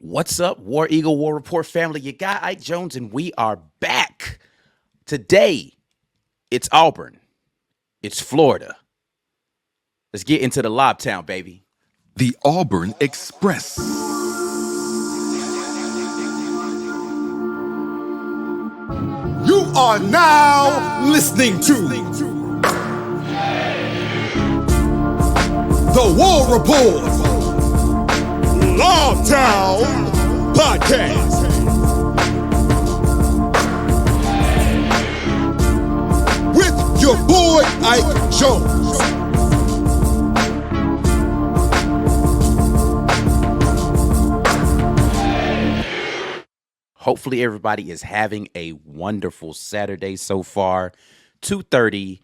What's up, War Eagle War Report family? You got Ike Jones, and we are back. Today, it's Auburn. It's Florida. Let's get into the Lob Town, baby. The Auburn Express. You are now listening to the War Report LAUB Town Podcast. With your boy Ike Jones. Hopefully, everybody is having a wonderful Saturday so far. 2:30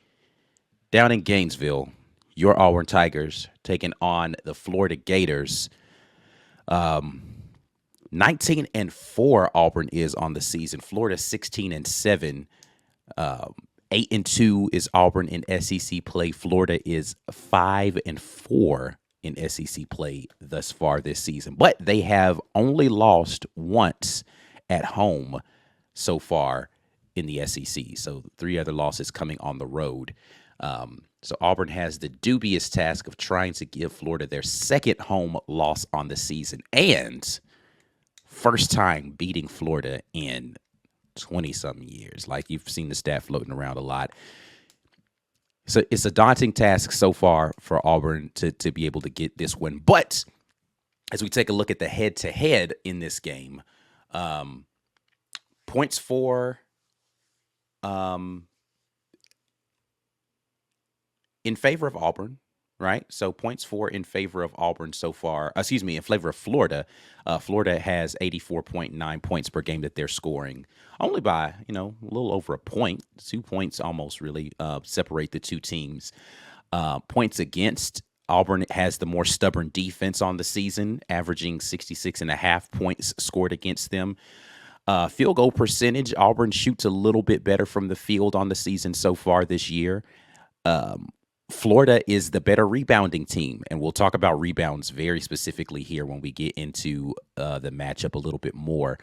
down in Gainesville. Your Auburn Tigers taking on the Florida Gators. 19-4 Auburn is on the season. Florida 16-7. 8-2 is Auburn in SEC play. Florida is 5-4 in SEC play thus far this season. But they have only lost once at home so far in the SEC. So 3 other losses coming on the road. So Auburn has the dubious task of trying to give Florida their second home loss on the season and first time beating Florida in 20-something years. Like, you've seen the stat floating around a lot. So it's a daunting task so far for Auburn to be able to get this win. But as we take a look at the head-to-head in this game, points for in favor of Auburn, right? So points for in favor of Auburn so far, in favor of Florida. Florida has 84.9 points per game that they're scoring, only by, a little over a point. 2 points almost really separate the two teams. Points against, Auburn has the more stubborn defense on the season, averaging 66.5 points scored against them. Field goal percentage, Auburn shoots a little bit better from the field on the season so far this year. Florida is the better rebounding team, and we'll talk about rebounds very specifically here when we get into the matchup a little bit more.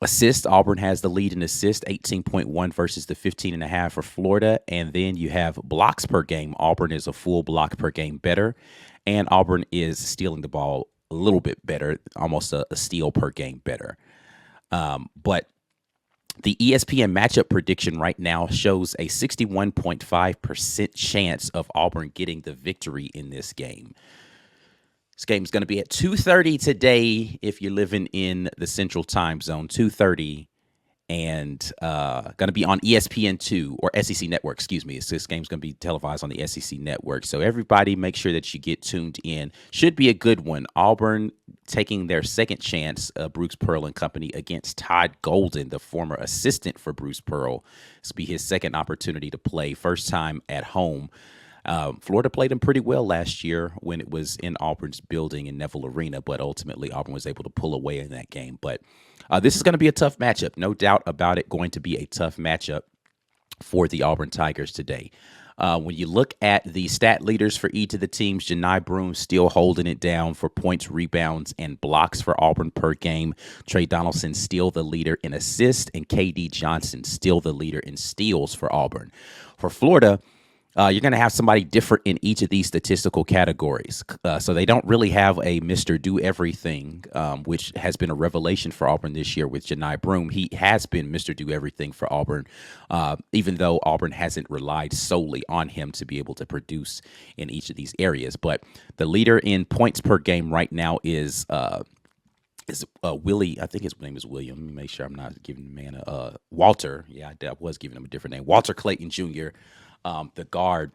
Assist, Auburn has the lead in assist, 18.1 versus the 15.5 for Florida. And then you have blocks per game. Auburn is a full block per game better, and Auburn is stealing the ball a little bit better, almost a steal per game better. But the ESPN matchup prediction right now shows a 61.5% chance of Auburn getting the victory in this game. This game is going to be at 2:30 today if you're living in the Central Time Zone, 2:30, and going to be on ESPN2 or SEC Network, excuse me. This game's going to be televised on the SEC Network. So everybody make sure that you get tuned in. Should be a good one. Auburn taking their second chance, Bruce Pearl and company, against Todd Golden, the former assistant for Bruce Pearl. This will be his second opportunity to play, first time at home. Florida played him pretty well last year when it was in Auburn's building in Neville Arena, but ultimately Auburn was able to pull away in that game. But this is going to be a tough matchup, no doubt about it, going to be a tough matchup for the Auburn Tigers today. When you look at the stat leaders for each of the teams, Janai Broome still holding it down for points, rebounds, and blocks for Auburn per game. Trey Donaldson still the leader in assists, and KD Johnson still the leader in steals for Auburn. For Florida, you're going to have somebody different in each of these statistical categories. So they don't really have a Mr. Do-Everything, which has been a revelation for Auburn this year with Janai Broome. He has been Mr. Do-Everything for Auburn, even though Auburn hasn't relied solely on him to be able to produce in each of these areas. But the leader in points per game right now is Willie. I think his name is William. Let me make sure I'm not giving the man Walter. Yeah, I was giving him a different name. Walter Clayton Jr., the guard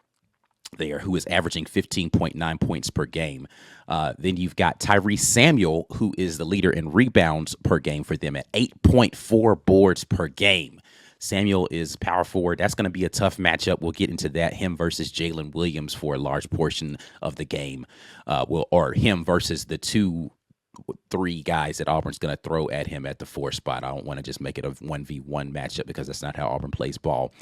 there, who is averaging 15.9 points per game. Then you've got Tyrese Samuel, who is the leader in rebounds per game for them at 8.4 boards per game. Samuel is power forward. That's going to be a tough matchup. We'll get into that. Him versus Jalen Williams for a large portion of the game. Or him versus the 2-3 guys that Auburn's going to throw at him at the 4 spot. I don't want to just make it a 1v1 matchup because that's not how Auburn plays ball.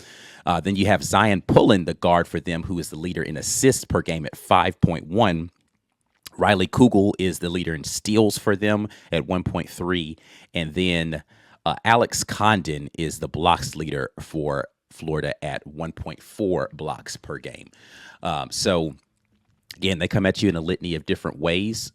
Then you have Zion Pullen, the guard for them, who is the leader in assists per game at 5.1. Riley Kugel is the leader in steals for them at 1.3. And then Alex Condon is the blocks leader for Florida at 1.4 blocks per game. So, again, they come at you in a litany of different ways.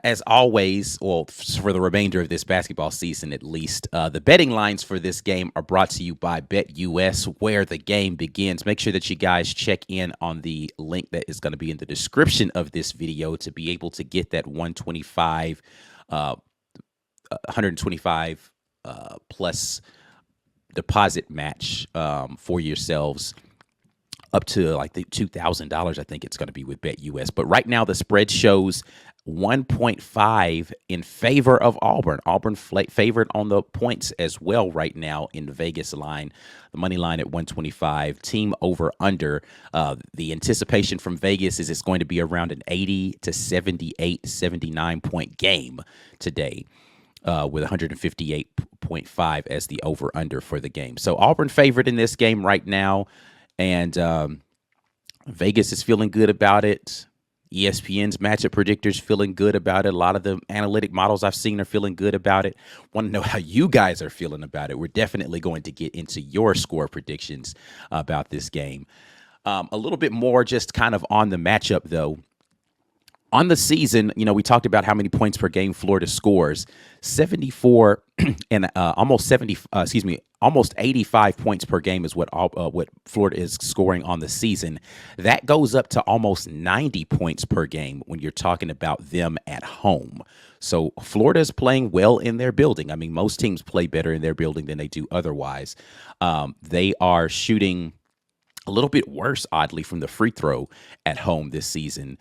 As always, well, for the remainder of this basketball season at least, the betting lines for this game are brought to you by BetUS, where the game begins. Make sure that you guys check in on the link that is going to be in the description of this video to be able to get that 125 plus deposit match for yourselves up to like the $2,000. I think it's going to be with BetUS. But right now the spread shows 1.5 in favor of Auburn. Auburn favored on the points as well right now in the Vegas line. The money line at 125. Team over under. The anticipation from Vegas is it's going to be around an 80 to 78, 79 point game today. With 158.5 as the over under for the game. So Auburn favored in this game right now. And Vegas is feeling good about it. ESPN's matchup predictors feeling good about it. A lot of the analytic models I've seen are feeling good about it. Want to know how you guys are feeling about it. We're definitely going to get into your score predictions about this game. A little bit more just kind of on the matchup, though. On the season, you know, we talked about how many points per game Florida scores. 74 and almost 85 points per game is what Florida is scoring on the season. That goes up to almost 90 points per game when you're talking about them at home. So Florida is playing well in their building. I mean, most teams play better in their building than they do otherwise. They are shooting a little bit worse, oddly, from the free throw at home this season.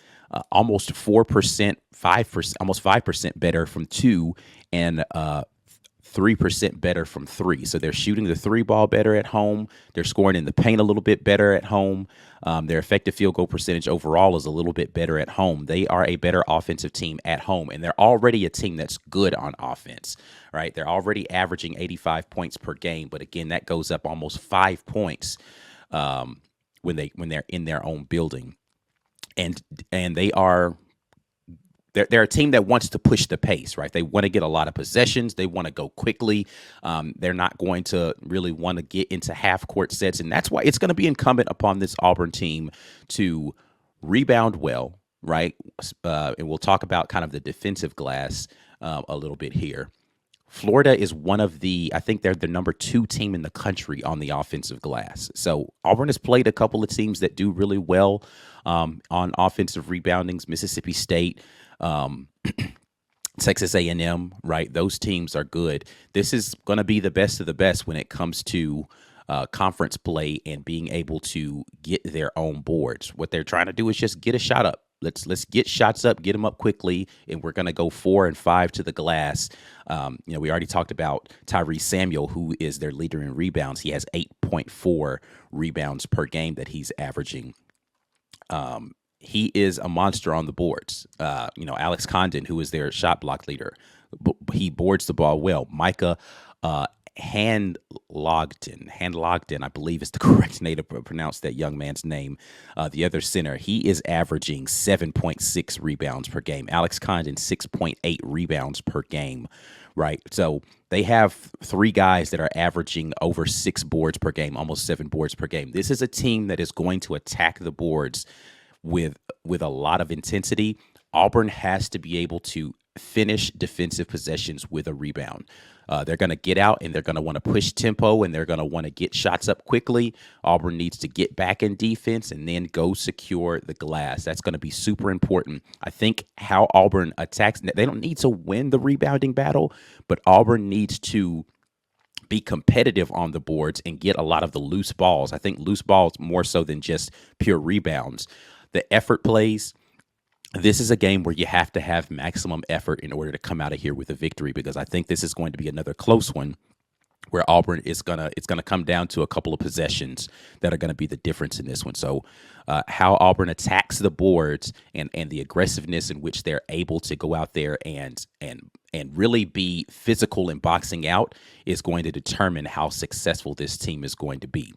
Almost 4%, 5%, almost 5% better from 2, and 3% better from 3. So they're shooting the 3 ball better at home. They're scoring in the paint a little bit better at home. Their effective field goal percentage overall is a little bit better at home. They are a better offensive team at home, and they're already a team that's good on offense, right? They're already averaging 85 points per game, but again, that goes up almost 5 points when they're in their own building. And they're a team that wants to push the pace, right? They want to get a lot of possessions. They want to go quickly. They're not going to really want to get into half-court sets, and that's why it's going to be incumbent upon this Auburn team to rebound well, right? And we'll talk about kind of the defensive glass a little bit here. Florida is one of I think they're the number 2 team in the country on the offensive glass. So Auburn has played a couple of teams that do really well on offensive reboundings. Mississippi State, Texas A&M, right? Those teams are good. This is going to be the best of the best when it comes to conference play and being able to get their own boards. What they're trying to do is just get a shot up. Let's get shots up, get them up quickly, and we're going to go 4 and 5 to the glass. We already talked about Tyrese Samuel, who is their leader in rebounds. He has 8.4 rebounds per game that he's averaging. He is a monster on the boards. Alex Condon, who is their shot block leader, he boards the ball well. Micah Handlogden, I believe is the correct way to pronounce that young man's name. The other center, he is averaging 7.6 rebounds per game. Alex Condon, 6.8 rebounds per game, right? So they have 3 guys that are averaging over 6 boards per game, almost 7 boards per game. This is a team that is going to attack the boards with a lot of intensity. Auburn has to be able to finish defensive possessions with a rebound. They're going to get out and they're going to want to push tempo and they're going to want to get shots up quickly. Auburn needs to get back in defense and then go secure the glass. That's going to be super important. I think how Auburn attacks, they don't need to win the rebounding battle, but Auburn needs to be competitive on the boards and get a lot of the loose balls. I think loose balls more so than just pure rebounds. The effort plays. This is a game where you have to have maximum effort in order to come out of here with a victory, because I think this is going to be another close one where Auburn it's gonna come down to a couple of possessions that are going to be the difference in this one. So how Auburn attacks the boards and the aggressiveness in which they're able to go out there and really be physical in boxing out is going to determine how successful this team is going to be.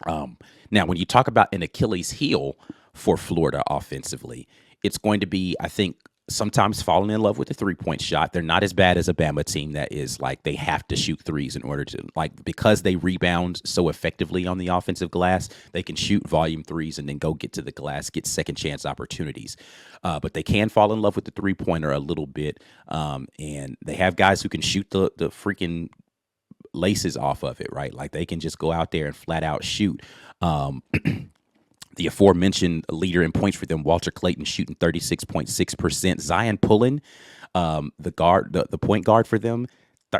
Now, when you talk about an Achilles heel for Florida offensively, it's going to be, I think, sometimes falling in love with the 3-point shot. They're not as bad as a Bama team that is like they have to shoot threes in order to, like, because they rebound so effectively on the offensive glass, they can shoot volume threes and then go get to the glass, get second chance opportunities. But they can fall in love with the 3-pointer a little bit. And they have guys who can shoot the freaking laces off of it, right? Like they can just go out there and flat out shoot. The aforementioned leader in points for them, Walter Clayton, shooting 36.6%. Zion Pullen, the point guard for them,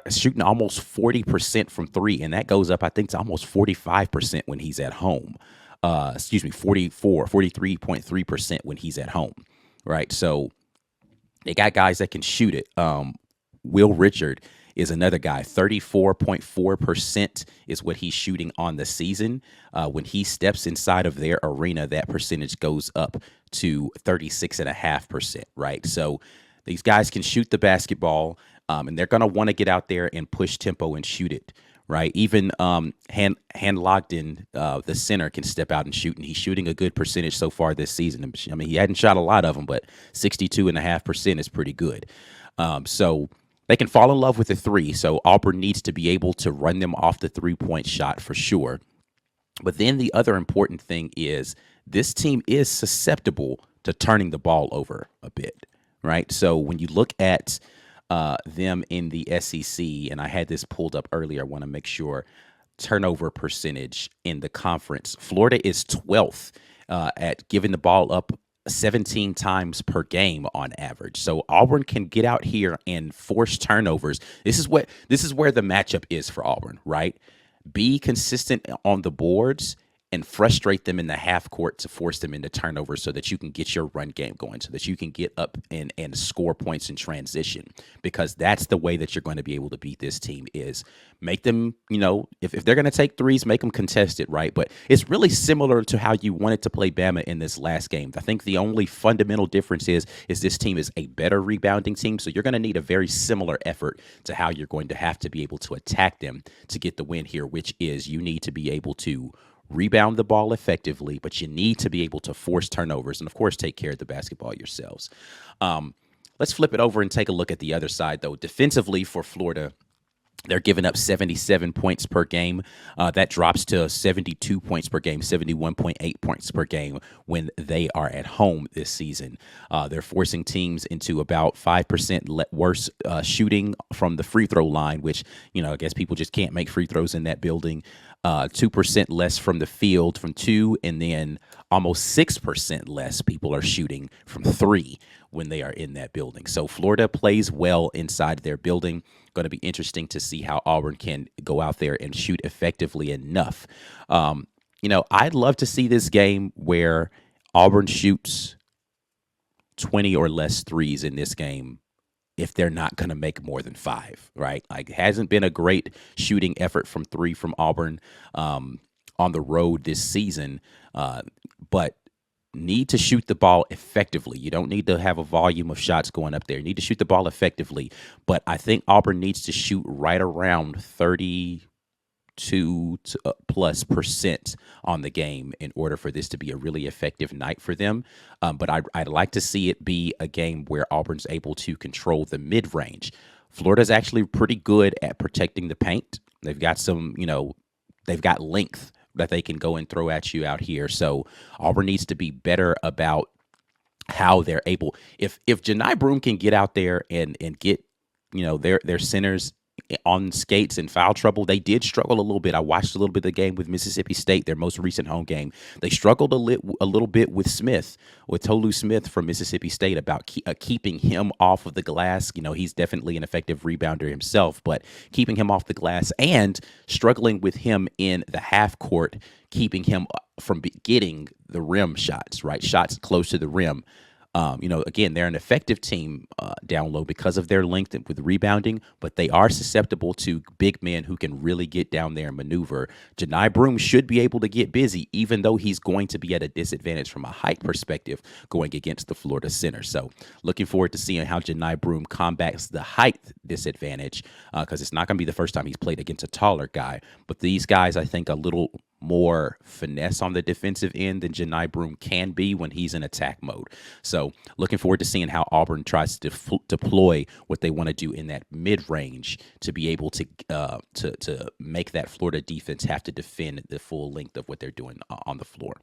shooting almost 40% from three, and that goes up, I think, to almost 45% when he's at home. 43.3% when he's at home, right? So they got guys that can shoot it. Will Richard is another guy. 34.4% is what he's shooting on the season. When he steps inside of their arena, that percentage goes up to 36.5%, right? So these guys can shoot the basketball, and they're going to want to get out there and push tempo and shoot it, right? Even Han Logden, the center, can step out and shoot, and he's shooting a good percentage so far this season. I mean, he hadn't shot a lot of them, but 62.5% is pretty good. So they can fall in love with the three, so Auburn needs to be able to run them off the 3-point shot for sure. But then the other important thing is this team is susceptible to turning the ball over a bit, right? So when you look at them in the SEC, and I had this pulled up earlier, I want to make sure, turnover percentage in the conference, Florida is 12th at giving the ball up 17 times per game on average. So Auburn can get out here and force turnovers. This is where the matchup is for Auburn, right? Be consistent on the boards and frustrate them in the half court to force them into turnovers so that you can get your run game going, so that you can get up and score points in transition, because that's the way that you're going to be able to beat this team is make them, if they're going to take threes, make them contest it, right? But it's really similar to how you wanted to play Bama in this last game. I think the only fundamental difference is this team is a better rebounding team, so you're going to need a very similar effort to how you're going to have to be able to attack them to get the win here, which is you need to be able to rebound the ball effectively, but you need to be able to force turnovers and, of course, take care of the basketball yourselves. Let's flip it over and take a look at the other side, though. Defensively for Florida, they're giving up 77 points per game. That drops to 72 points per game, 71.8 points per game when they are at home this season. They're forcing teams into about 5% worse shooting from the free throw line, which, I guess people just can't make free throws in that building. 2% less from the field from two, and then almost 6% less people are shooting from three when they are in that building. So Florida plays well inside their building. Going to be interesting to see how Auburn can go out there and shoot effectively enough. I'd love to see this game where Auburn shoots 20 or less threes in this game if they're not going to make more than 5, right? Like, it hasn't been a great shooting effort from three from Auburn on the road this season, but need to shoot the ball effectively. You don't need to have a volume of shots going up there. You need to shoot the ball effectively, but I think Auburn needs to shoot right around 32% plus on the game in order for this to be a really effective night for them. But I'd like to see it be a game where Auburn's able to control the mid-range. Florida's actually pretty good at protecting the paint. They've got some, they've got length that they can go and throw at you out here. So Auburn needs to be better about how they're able. If Janai Broome can get out there and get, their centers on skates and foul trouble. They did struggle a little bit. I watched a little bit of the game with Mississippi State, their most recent home game. They struggled a little bit with Tolu Smith from Mississippi State about keeping him off of the glass. He's definitely an effective rebounder himself, but keeping him off the glass and struggling with him in the half court, keeping him from getting the rim shots, right? Shots close to the rim. Again, they're an effective team down low because of their length with rebounding, but they are susceptible to big men who can really get down there and maneuver. Janai Broome should be able to get busy, even though he's going to be at a disadvantage from a height perspective going against the Florida center. So looking forward to seeing how Janai Broome combats the height disadvantage because it's not going to be the first time he's played against a taller guy. But these guys, I think, a little more finesse on the defensive end than Janai Broome can be when he's in attack mode. So looking forward to seeing how Auburn tries to deploy what they want to do in that mid-range to be able to make that Florida defense have to defend the full length of what they're doing on the floor.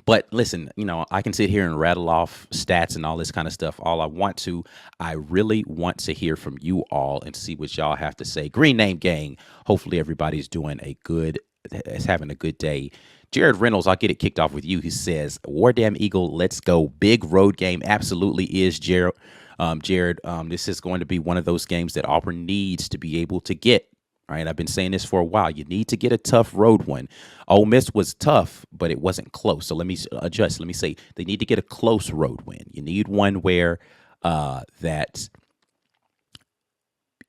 But listen, I can sit here and rattle off stats and all this kind of stuff all I want to. I really want to hear from you all and see what y'all have to say. Green Name Gang, hopefully everybody's having a good day. Jared Reynolds, I'll get it kicked off with you. He says, War Damn Eagle, let's go. Big road game. Absolutely is, Jared. This is going to be one of those games that Auburn needs to be able to get. Right, I've been saying this for a while. You need to get a tough road one. Ole Miss was tough, but it wasn't close. So let me adjust. Let me say they need to get a close road win. You need one where that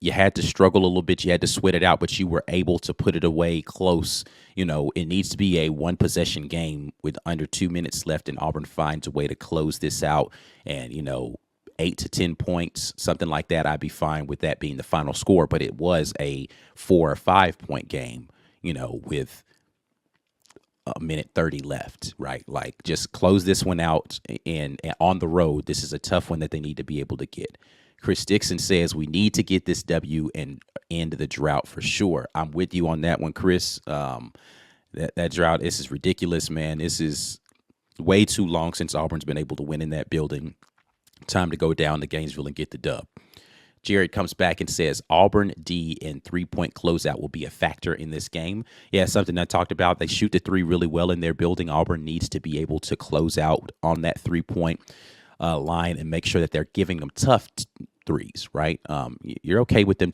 you had to struggle a little bit. You had to sweat it out, but you were able to put it away close. It needs to be a one-possession game with under 2 minutes left, and Auburn finds a way to close this out. And 8 to 10 points, something like that, I'd be fine with that being the final score. But it was a 4 or 5 point game, with a minute 30 left, right? Like, just close this one out and on the road. This is a tough one that they need to be able to get. Chris Dixon says we need to get this W and end the drought for sure. I'm with you on that one, Chris. That drought, this is ridiculous, man. This is way too long since Auburn's been able to win in that building. Time to go down to Gainesville and get the dub. Jared comes back and says Auburn D and 3-point closeout will be a factor in this game. Yeah, something I talked about. They shoot the three really well in their building. Auburn needs to be able to close out on that 3-point line and make sure that they're giving them tough threes, right? You're okay with them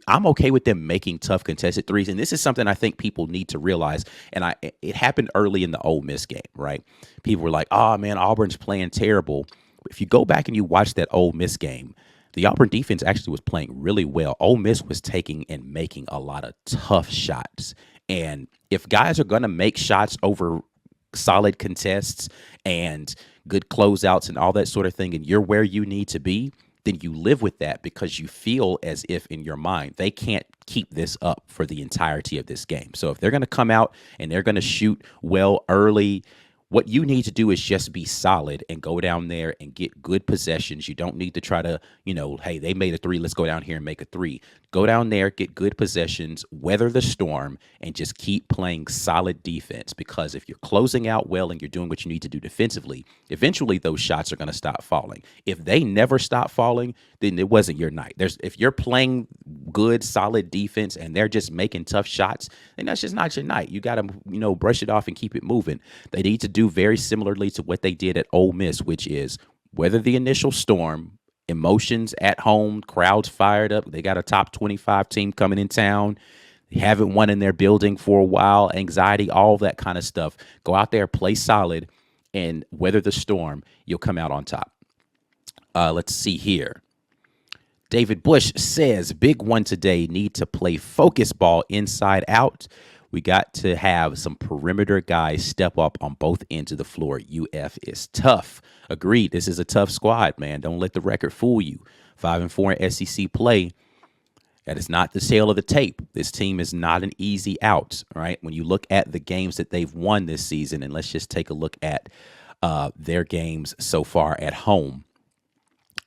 I'm okay with them making tough contested threes. And this is something I think people need to realize. And it happened early in the Ole Miss game, right? People were like, oh man, Auburn's playing terrible. If you go back and you watch that Ole Miss game, the Auburn defense actually was playing really well. Ole Miss was taking and making a lot of tough shots. And if guys are going to make shots over solid contests and good closeouts and all that sort of thing, and you're where you need to be, then you live with that because you feel as if in your mind they can't keep this up for the entirety of this game. So if they're going to come out and they're going to shoot well early, what you need to do is just be solid and go down there and get good possessions. You don't need to try to, hey, they made a three, let's go down here and make a three. Go down there, get good possessions, weather the storm, and just keep playing solid defense. Because if you're closing out well and you're doing what you need to do defensively, eventually those shots are going to stop falling. If they never stop falling, then it wasn't your night. If you're playing good, solid defense and they're just making tough shots, then that's just not your night. You got to, brush it off and keep it moving. They need to do very similarly to what they did at Ole Miss, which is weather the initial storm, emotions at home, crowds fired up. They got a top 25 team coming in town. They haven't won in their building for a while, anxiety, all that kind of stuff. Go out there, play solid, and weather the storm. You'll come out on top. Let's see here. David Bush says, big one today, need to play focus ball inside out. We got to have some perimeter guys step up on both ends of the floor. UF is tough. Agreed. This is a tough squad, man. Don't let the record fool you. 5-4 in SEC play. That is not the sale of the tape. This team is not an easy out, right? When you look at the games that they've won this season, and let's just take a look at their games so far at home.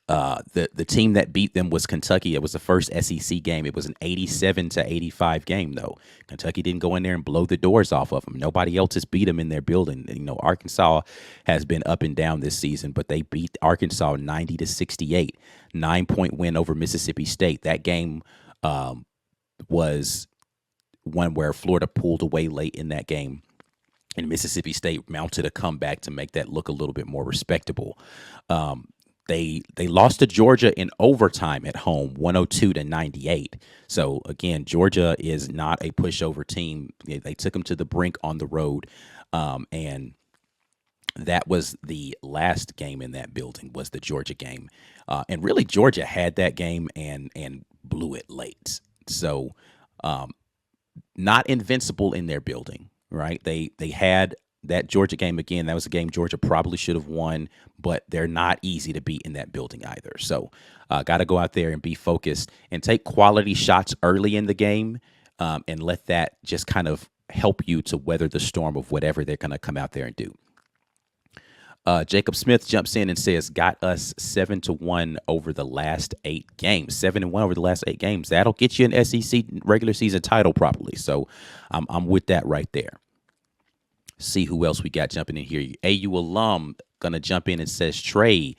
The team that beat them was Kentucky. It was the first SEC game. It was an 87-85 game, though. Kentucky didn't go in there and blow the doors off of them. Nobody else has beat them in their building. Arkansas has been up and down this season, but they beat Arkansas 90-68. 9-point win over Mississippi State. That game was one where Florida pulled away late in that game, and Mississippi State mounted a comeback to make that look a little bit more respectable. They lost to Georgia in overtime at home, 102-98. So, again, Georgia is not a pushover team. They took them to the brink on the road, and that was the last game in that building was the Georgia game. And really, Georgia had that game and blew it late. So, not invincible in their building, right? They had that Georgia game again. That was a game Georgia probably should have won, but they're not easy to beat in that building either. So got to go out there and be focused and take quality shots early in the game. and let that just kind of help you to weather the storm of whatever they're going to come out there and do. Jacob Smith jumps in and says, got us 7-1 over the last 8 games. 7-1 over the last 8 games. That'll get you an SEC regular season title probably. So I'm with that right there. See who else we got jumping in here. AU alum going to jump in and says, Trey,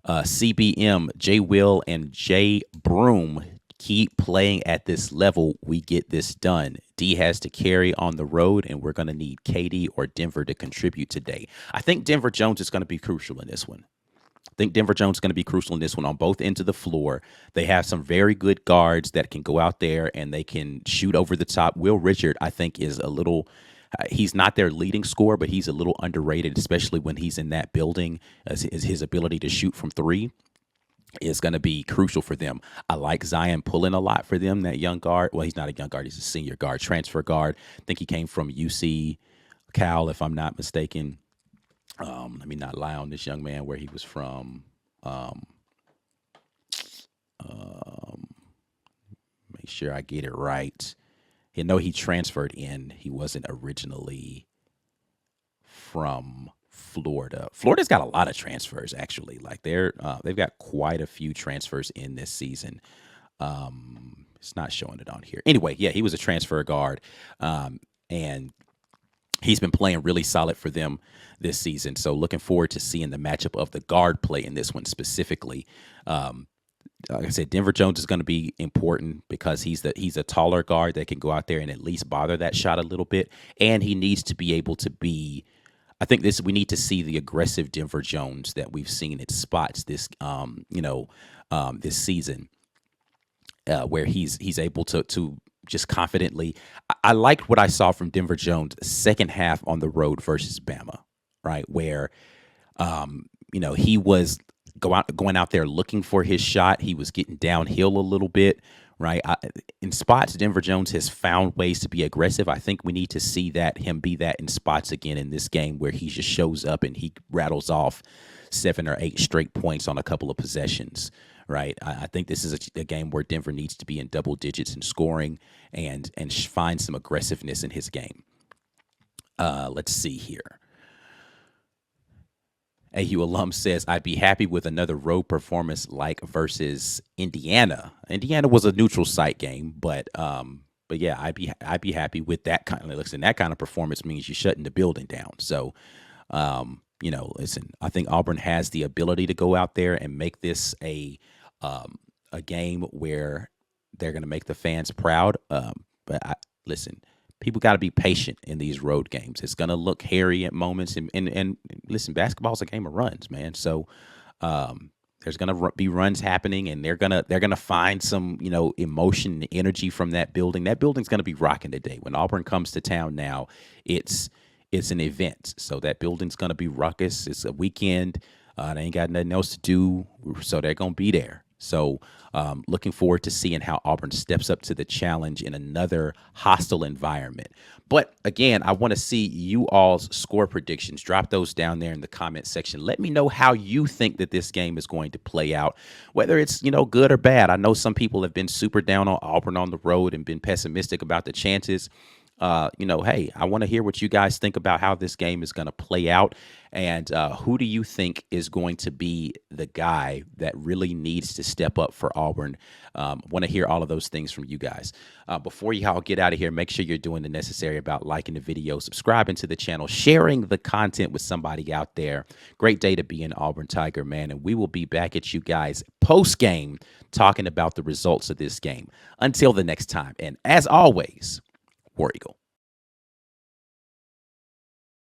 CBM, J Will, and J Broom keep playing at this level. We get this done. D has to carry on the road, and we're going to need KD or Denver to contribute today. I think Denver Jones is going to be crucial in this one. I think Denver Jones is going to be crucial in this one on both ends of the floor. They have some very good guards that can go out there and they can shoot over the top. Will Richard, I think, is a little he's not their leading scorer, but he's a little underrated, especially when he's in that building. As his ability to shoot from 3 is going to be crucial for them. I like Zion pulling a lot for them, that young guard. Well, he's not a young guard. He's a senior guard, transfer guard. I think he came from UC Cal, if I'm not mistaken. Let me not lie on this young man where he was from. Make sure I get it right. You know, he transferred in. He wasn't originally from Florida. Florida's got a lot of transfers, actually. Like they've got quite a few transfers in this season. It's not showing it on here. Anyway, yeah, he was a transfer guard, and he's been playing really solid for them this season. So looking forward to seeing the matchup of the guard play in this one specifically. Like I said, Denver Jones is going to be important because he's a taller guard that can go out there and at least bother that shot a little bit, and he needs to be able to be. I think we need to see the aggressive Denver Jones that we've seen at spots this this season, where he's able to just confidently. I liked what I saw from Denver Jones second half on the road versus Bama, right, where he was going out there looking for his shot. He was getting downhill a little bit, right? In spots, Denver Jones has found ways to be aggressive. I think we need to see him be that in spots again in this game where he just shows up and he rattles off 7 or 8 straight points on a couple of possessions, right? I think this is a game where Denver needs to be in double digits in scoring and find some aggressiveness in his game. Let's see here. AU alum says, I'd be happy with another road performance like versus Indiana. Indiana was a neutral site game, but yeah, I'd be happy with that kind of. Listen, that kind of performance means you're shutting the building down. So, listen, I think Auburn has the ability to go out there and make this a game where they're going to make the fans proud. But listen. People got to be patient in these road games. It's going to look hairy at moments. And listen, basketball's a game of runs, man. So there's going to be runs happening, and they're gonna find some emotion and energy from that building. That building's going to be rocking today. When Auburn comes to town now, it's an event. So that building's going to be ruckus. It's a weekend. They ain't got nothing else to do, so they're going to be there. So looking forward to seeing how Auburn steps up to the challenge in another hostile environment. But again, I want to see you all's score predictions. Drop those down there in the comment section. Let me know how you think that this game is going to play out, whether it's, good or bad. I know some people have been super down on Auburn on the road and been pessimistic about the chances. Hey, I want to hear what you guys think about how this game is going to play out, and who do you think is going to be the guy that really needs to step up for Auburn? Want to hear all of those things from you guys. Before you all get out of here, make sure you're doing the necessary about liking the video, subscribing to the channel, sharing the content with somebody out there. Great day to be an Auburn Tiger, man, and we will be back at you guys post-game talking about the results of this game. Until the next time, and as always, War Eagle.